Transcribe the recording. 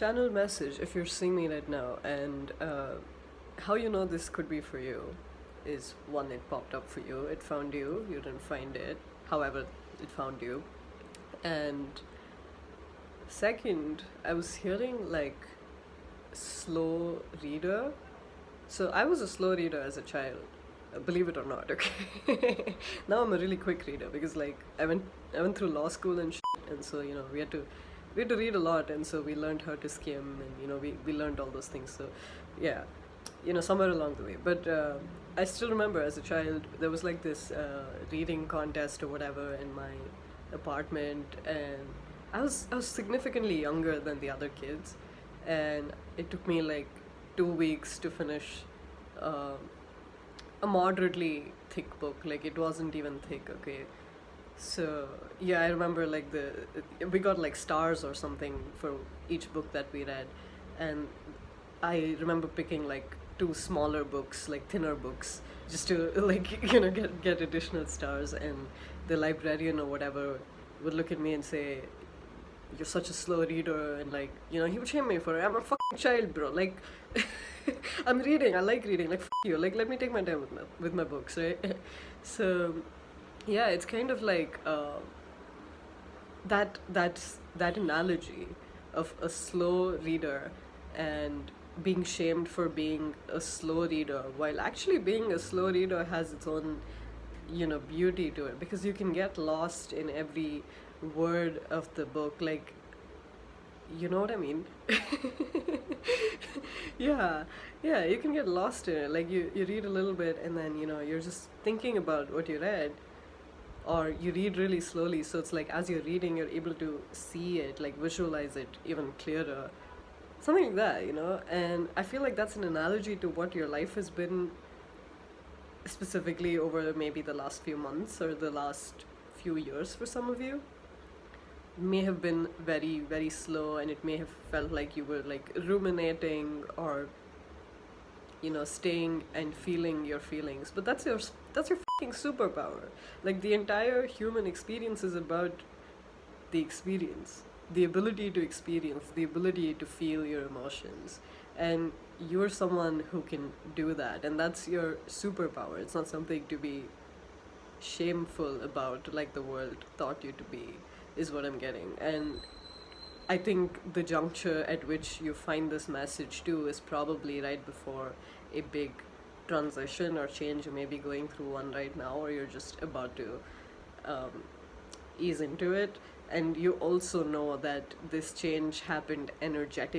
Channel message if you're seeing me right now, and how you know this could be for you is one, it popped up for you, it found you, you didn't find it, however, it found you. And second, I was hearing like slow reader. So I was a slow reader as a child, believe it or not, okay? Now I'm a really quick reader because like I went through law school and shit, and so we had to read a lot, and so we learned how to skim, and we learned all those things. So yeah, somewhere along the way. But I still remember as a child there was like this reading contest or whatever in my apartment, and I was significantly younger than the other kids, and it took me like 2 weeks to finish uh, a moderately thick book. Like it wasn't even thick, okay. So yeah, I remember like we got like stars or something for each book that we read, and I remember picking like two smaller books, like thinner books, just to like get additional stars. And the librarian or whatever would look at me and say, "You're such a slow reader," and like he would shame me for it. I'm a fucking child, bro. Like I'm reading. I like reading. Like you. Like let me take my time with my books, right? So yeah, it's kind of like that analogy of a slow reader and being shamed for being a slow reader, while actually being a slow reader has its own beauty to it, because you can get lost in every word of the book. Like, you know what I mean? Yeah, yeah, you can get lost in it. Like you read a little bit, and then you're just thinking about what you read, or you read really slowly, so it's like as you're reading you're able to see it, like visualize it even clearer, something like that. And I feel like that's an analogy to what your life has been, specifically over maybe the last few months or the last few years. For some of you, it may have been very very slow, and it may have felt like you were like ruminating, or staying and feeling your feelings. But that's your fucking superpower. Like the entire human experience is about the experience, the ability to experience, the ability to feel your emotions. And you're someone who can do that, and that's your superpower. It's not something to be shameful about, like the world thought you to be, is what I'm getting. And I think the juncture at which you find this message too is probably right before a big transition or change. You may be going through one right now, or you're just about to um, ease into it. And you also know that this change happened energetically